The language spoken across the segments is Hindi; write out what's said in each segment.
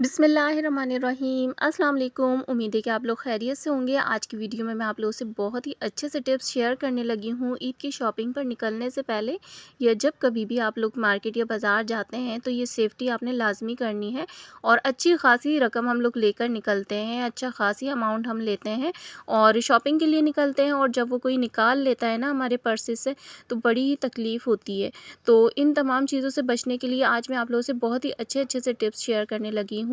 बिस्मिल्लाहिर्रहमानिर्रहीम अस्सलाम वालेकुम। उम्मीद है कि आप लोग खैरियत से होंगे। आज की वीडियो में मैं आप लोगों से बहुत ही अच्छे से टिप्स शेयर करने लगी हूँ ईद की शॉपिंग पर निकलने से पहले, या जब कभी भी आप लोग मार्केट या बाज़ार जाते हैं तो ये सेफ्टी आपने लाजमी करनी है। और अच्छी खासी रकम हम लोग लेकर निकलते हैं, अच्छा खासी अमाउंट हम लेते हैं और शॉपिंग के लिए निकलते हैं, और जब वो कोई निकाल लेता है ना हमारे पर्सेस से तो बड़ी ही तकलीफ़ होती है। तो इन तमाम चीज़ों से बचने के लिए आज मैं आप लोगों से बहुत ही अच्छे अच्छे से टिप्स शेयर करने लगी हूँ।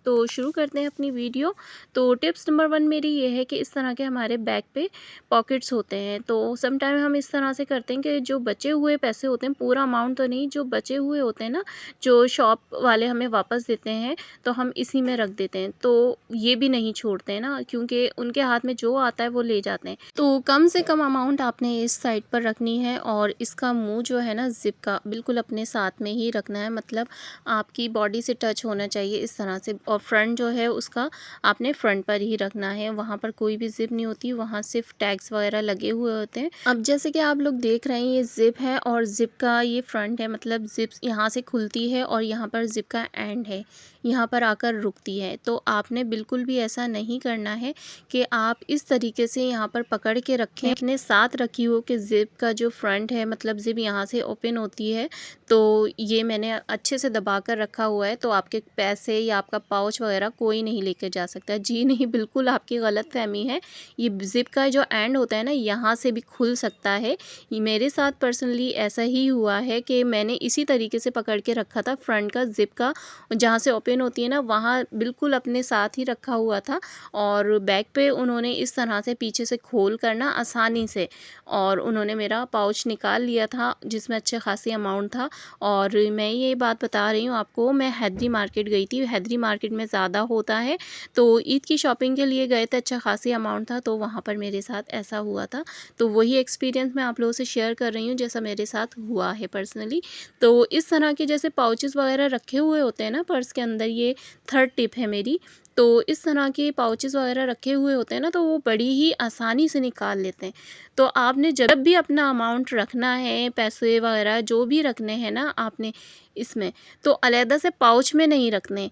तो शुरू करते हैं अपनी वीडियो। तो टिप्स नंबर 1 मेरी ये है कि इस तरह के हमारे बैग पे पॉकेट्स होते हैं। तो सम टाइम हम इस तरह से करते हैं कि जो बचे हुए पैसे होते हैं, पूरा अमाउंट तो नहीं, जो बचे हुए होते हैं ना, जो शॉप वाले हमें वापस देते हैं, तो हम इसी में रख देते हैं। तो ये भी नहीं छोड़ते हैं ना, क्योंकि उनके हाथ में जो आता है वो ले जाते हैं। तो कम से कम अमाउंट आपने इस साइड पर रखनी है, और इसका मुँह जो है ना ज़िप का बिल्कुल अपने साथ में ही रखना है, मतलब आपकी बॉडी से टच होना चाहिए इस तरह से। और फ्रंट जो है उसका आपने फ्रंट पर ही रखना है, वहाँ पर कोई भी ज़िप नहीं होती, वहाँ सिर्फ टैग्स वगैरह लगे हुए होते हैं। अब जैसे कि आप लोग देख रहे हैं ये ज़िप है और ज़िप का ये फ्रंट है, मतलब ज़िप यहाँ से खुलती है और यहाँ पर ज़िप का एंड है, यहाँ पर आकर रुकती है। तो आपने बिल्कुल भी ऐसा नहीं करना है कि आप इस तरीके से यहाँ पर पकड़ के रखें, अपने साथ रखी हो कि ज़िप का जो फ्रंट है, मतलब ज़िप यहाँ से ओपन होती है, तो ये मैंने अच्छे से दबा कर रखा हुआ है, तो आपके पैसे या आपका पाउच वगैरह कोई नहीं लेके जा सकता। जी नहीं, बिल्कुल आपकी गलतफ़हमी है। ये ज़िप का जो एंड होता है ना, यहाँ से भी खुल सकता है। ये मेरे साथ पर्सनली ऐसा ही हुआ है कि मैंने इसी तरीके से पकड़ के रखा था, फ्रंट का ज़िप का जहाँ से ओपन होती है ना, वहाँ बिल्कुल अपने साथ ही रखा हुआ था। और बैग पे उन्होंने इस तरह से पीछे से खोल कर ना आसानी से, और उन्होंने मेरा पाउच निकाल लिया था जिसमें अच्छे खासी अमाउंट था। और मैं ये बात बता रही हूँ आपको, मैं हैदरी मार्केट गई थी, हैदरी मार्केट में ज़्यादा होता है, तो ईद की शॉपिंग के लिए गए थे, अच्छा खासी अमाउंट था, तो वहाँ पर मेरे साथ ऐसा हुआ था। तो वही एक्सपीरियंस मैं आप लोगों से शेयर कर रही हूँ जैसा मेरे साथ हुआ है पर्सनली। तो इस तरह के जैसे पाउचेस वगैरह रखे हुए होते हैं ना पर्स के अंदर, ये थर्ड टिप है मेरी। तो इस तरह के पाउचेस वगैरह रखे हुए होते हैं ना, तो वो बड़ी ही आसानी से निकाल लेते हैं। तो आपने जब भी अपना अमाउंट रखना है, पैसे वगैरह जो भी रखने हैं ना आपने इसमें, तो अलहदा से पाउच में नहीं रखने।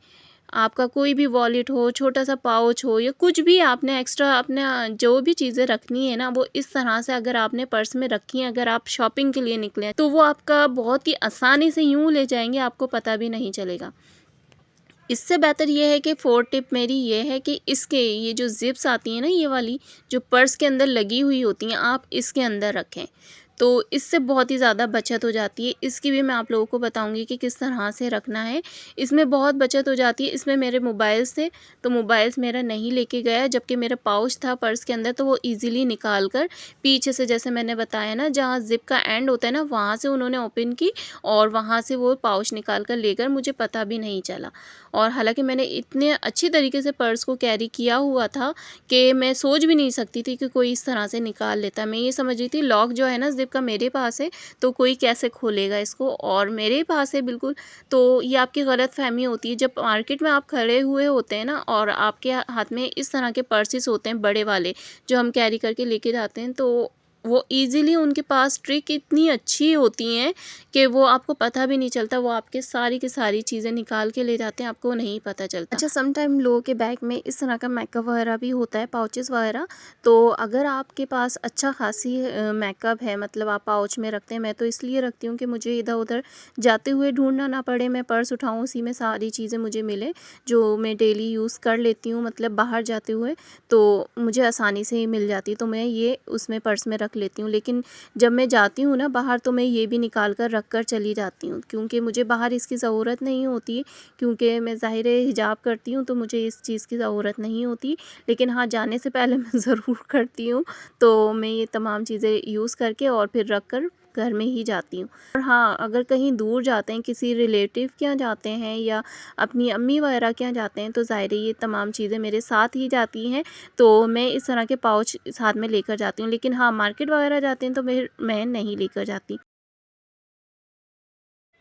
आपका कोई भी वॉलेट हो, छोटा-सा पाउच हो, या कुछ भी आपने एक्स्ट्रा अपना जो भी चीज़ें रखनी है ना, वो इस तरह से अगर आपने पर्स में रखी हैं, अगर आप शॉपिंग के लिए निकले हैं, तो वो आपका बहुत ही आसानी से यूँ ले जाएँगे, आपको पता भी नहीं चलेगा। इससे बेहतर ये है कि 4th टिप मेरी ये है कि इसके ये जो ज़िप्स आती हैं ना, ये वाली जो पर्स के अंदर लगी हुई होती हैं, आप इसके अंदर रखें। तो इससे बहुत ही ज़्यादा बचत हो जाती है। इसकी भी मैं आप लोगों को बताऊँगी कि किस तरह से रखना है। इसमें बहुत बचत हो जाती है। इसमें मेरे मोबाइल्स थे, तो मोबाइल्स मेरा नहीं लेके गया, जबकि मेरा पाउच था पर्स के अंदर, तो वो ईज़िली निकाल कर पीछे से, जैसे मैंने बताया ना, जहाँ ज़िप का एंड होता है ना, वहाँ से उन्होंने ओपन की और वहाँ से वो पाउच निकाल कर ले गए, मुझे पता भी नहीं चला। और हालाँकि मैंने इतने अच्छी तरीके से पर्स को कैरी किया हुआ था कि मैं सोच भी नहीं सकती थी कि कोई इस तरह से निकाल लेता। मैं ये समझ रही थी लॉक जो है ना ज़िप का मेरे पास है, तो कोई कैसे खोलेगा इसको, और मेरे पास है बिल्कुल। तो ये आपकी गलतफ़हमी होती है। जब मार्केट में आप खड़े हुए होते हैं ना, और आपके हाथ में इस तरह के पर्सेस होते हैं बड़े वाले, जो हम कैरी करके लेके जाते हैं, तो वो ईज़िली उनके पास ट्रिक इतनी अच्छी होती हैं कि वो आपको पता भी नहीं चलता, वो आपके सारी की सारी चीज़ें निकाल के ले जाते हैं, आपको नहीं पता चलता। अच्छा, सम टाइम लोगों के बैग में इस तरह का मेकअप वगैरह भी होता है, पाउचेस वगैरह। तो अगर आपके पास अच्छा खासी मेकअप है, मतलब आप पाउच में रखते हैं, मैं तो इसलिए रखती हूँ कि मुझे इधर-उधर जाते हुए ढूँढना ना पड़े, मैं पर्स उठाऊँ, उसी में सारी चीज़ें मुझे मिलें, जो मैं डेली यूज़ कर लेती हूँ, मतलब बाहर जाते हुए, तो मुझे आसानी से ही मिल जाती है, तो मैं ये उसमें पर्स में रख लेती हूँ। लेकिन जब मैं जाती हूँ ना बाहर, तो मैं ये भी निकाल कर रख कर चली जाती हूँ, क्योंकि मुझे बाहर इसकी ज़रूरत नहीं होती, क्योंकि मैं ज़ाहिर है हिजाब करती हूँ, तो मुझे इस चीज़ की ज़रूरत नहीं होती। लेकिन हाँ, जाने से पहले मैं ज़रूर करती हूँ, तो मैं ये तमाम चीज़ें यूज़ करके और फिर रख कर घर में ही जाती हूँ। और हाँ, अगर कहीं दूर जाते हैं, किसी रिलेटिव के यहाँ जाते हैं या अपनी अम्मी वगैरह के यहाँ जाते हैं, तो ज़ाहिर है ये तमाम चीज़ें मेरे साथ ही जाती हैं, तो मैं इस तरह के पाउच साथ में लेकर जाती हूँ। लेकिन हाँ, मार्केट वगैरह जाते हैं तो मैं नहीं लेकर जाती।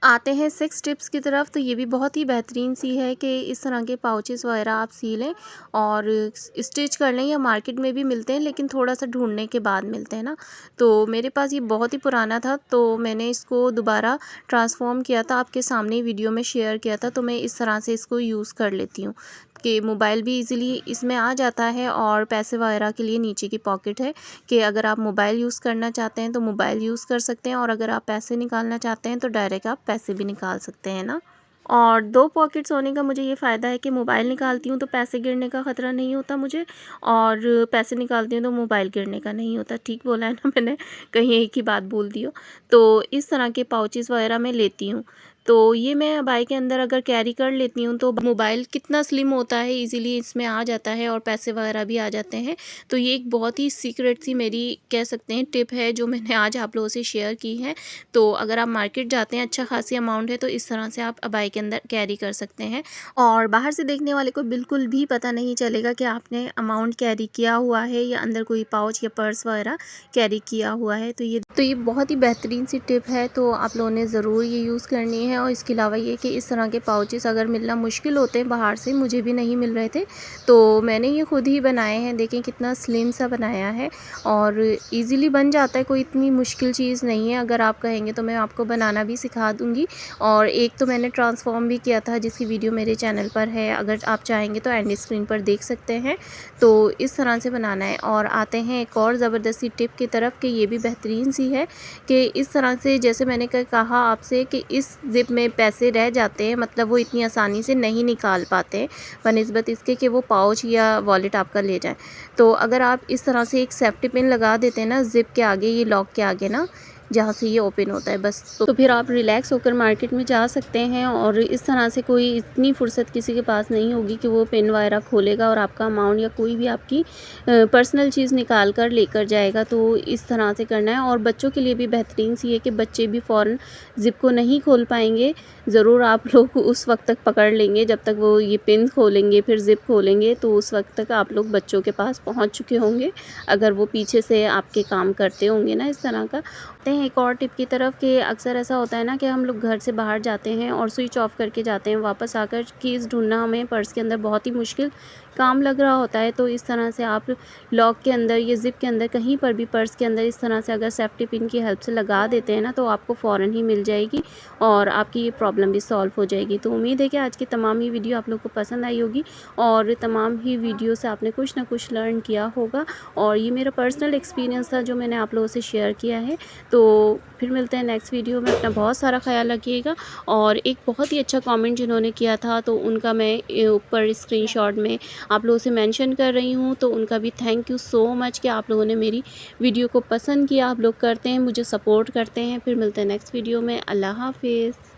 आते हैं 6 टिप्स की तरफ। तो ये भी बहुत ही बेहतरीन सी है कि इस तरह के पाउचेस वगैरह आप सी लें और स्टिच कर लें, या मार्केट में भी मिलते हैं लेकिन थोड़ा सा ढूंढने के बाद मिलते हैं ना। तो मेरे पास ये बहुत ही पुराना था, तो मैंने इसको दोबारा ट्रांसफॉर्म किया था, आपके सामने वीडियो में शेयर किया था। तो मैं इस तरह से इसको यूज़ कर लेती हूँ कि मोबाइल भी इजीली इसमें आ जाता है और पैसे वगैरह के लिए नीचे की पॉकेट है कि अगर आप मोबाइल यूज़ करना चाहते हैं तो मोबाइल यूज़ कर सकते हैं, और अगर आप पैसे निकालना चाहते हैं तो डायरेक्ट आप पैसे भी निकाल सकते हैं ना। और 2 पॉकेट्स होने का मुझे ये फ़ायदा है कि मोबाइल निकालती हूँ तो पैसे गिरने का ख़तरा नहीं होता मुझे, और पैसे निकालती हूँ तो मोबाइल गिरने का नहीं होता। ठीक बोला है ना मैंने, कहीं एक ही बात बोल दी हो। तो इस तरह के पाउचेज़ वगैरह मैं लेती हूँ। तो ये मैं अबाई के अंदर अगर कैरी कर लेती हूँ तो मोबाइल कितना स्लिम होता है, ईज़िली इसमें आ जाता है और पैसे वगैरह भी आ जाते हैं। तो ये एक बहुत ही सीक्रेट सी मेरी कह सकते हैं टिप है जो मैंने आज आप लोगों से शेयर की है। तो अगर आप मार्केट जाते हैं, अच्छा खासी अमाउंट है, तो इस तरह से आप अबाई के अंदर कैरी कर सकते हैं और बाहर से देखने वाले को बिल्कुल भी पता नहीं चलेगा कि आपने अमाउंट कैरी किया हुआ है या अंदर कोई पाउच या पर्स वगैरह कैरी किया हुआ है। तो ये बहुत ही बेहतरीन सी टिप है, तो आप लोगों ने ज़रूर ये यूज़ करनी है। और इसके अलावा ये कि इस तरह के पाउचेस अगर मिलना मुश्किल होते हैं बाहर से, मुझे भी नहीं मिल रहे थे, तो मैंने ये खुद ही बनाए हैं। देखें कितना स्लिम सा बनाया है और इजीली बन जाता है, कोई इतनी मुश्किल चीज़ नहीं है। अगर आप कहेंगे तो मैं आपको बनाना भी सिखा दूँगी। और एक तो मैंने ट्रांसफॉर्म भी किया था जिसकी वीडियो मेरे चैनल पर है, अगर आप चाहेंगे तो एंड स्क्रीन पर देख सकते हैं। तो इस तरह से बनाना है। और आते हैं एक और ज़बरदस्ती टिप की तरफ कि ये भी बेहतरीन सी है कि इस तरह से, जैसे मैंने कहा आपसे कि इस ज़िप में पैसे रह जाते हैं, मतलब वो इतनी आसानी से नहीं निकाल पाते हैं बनिस्बत इसके कि वो पाउच या वॉलेट आपका ले जाए। तो अगर आप इस तरह से एक सेफ्टी पिन लगा देते हैं ना ज़िप के आगे, ये लॉक के आगे ना, जहाँ से ये ओपन होता है बस, तो फिर आप रिलैक्स होकर मार्केट में जा सकते हैं। और इस तरह से कोई इतनी फुर्सत किसी के पास नहीं होगी कि वो पेन वगैरह खोलेगा और आपका अमाउंट या कोई भी आपकी पर्सनल चीज़ निकाल कर लेकर जाएगा। तो इस तरह से करना है। और बच्चों के लिए भी बेहतरीन सी है कि बच्चे भी फ़ौरन ज़िप को नहीं खोल पाएंगे, ज़रूर आप लोग उस वक्त तक पकड़ लेंगे जब तक वो ये पिन खोलेंगे फिर ज़िप खोलेंगे, तो उस वक्त तक आप लोग बच्चों के पास पहुंच चुके होंगे अगर वो पीछे से आपके काम करते होंगे ना इस तरह का। आते हैं एक और टिप की तरफ कि अक्सर ऐसा होता है ना कि हम लोग घर से बाहर जाते हैं और स्विच ऑफ करके जाते हैं, वापस आकर कीज़ ढूंढना हमें पर्स के अंदर बहुत ही मुश्किल काम लग रहा होता है। तो इस तरह से आप लॉक के अंदर या ज़िप के अंदर कहीं पर भी पर्स के अंदर इस तरह से अगर सेफ्टी पिन की हेल्प से लगा देते हैं ना, तो आपको फ़ौरन ही मिल जाएगी और आपकी ये प्रॉब्लम भी सॉल्व हो जाएगी। तो उम्मीद है कि आज की तमाम ही वीडियो आप लोग को पसंद आई होगी और तमाम ही वीडियो से आपने कुछ ना कुछ लर्न किया होगा। और ये मेरा पर्सनल एक्सपीरियंस था जो मैंने आप लोगों से शेयर किया है। तो फिर मिलते हैं नेक्स्ट वीडियो में। अपना बहुत सारा ख्याल रखिएगा। और एक बहुत ही अच्छा कमेंट जिन्होंने किया था, तो उनका मैं ऊपर स्क्रीनशॉट में आप लोगों से मेंशन कर रही हूँ, तो उनका भी थैंक यू सो मच कि आप लोगों ने मेरी वीडियो को पसंद किया। आप लोग करते हैं, मुझे सपोर्ट करते हैं। फिर मिलते हैं नेक्स्ट वीडियो में। अल्लाह हाफिज़।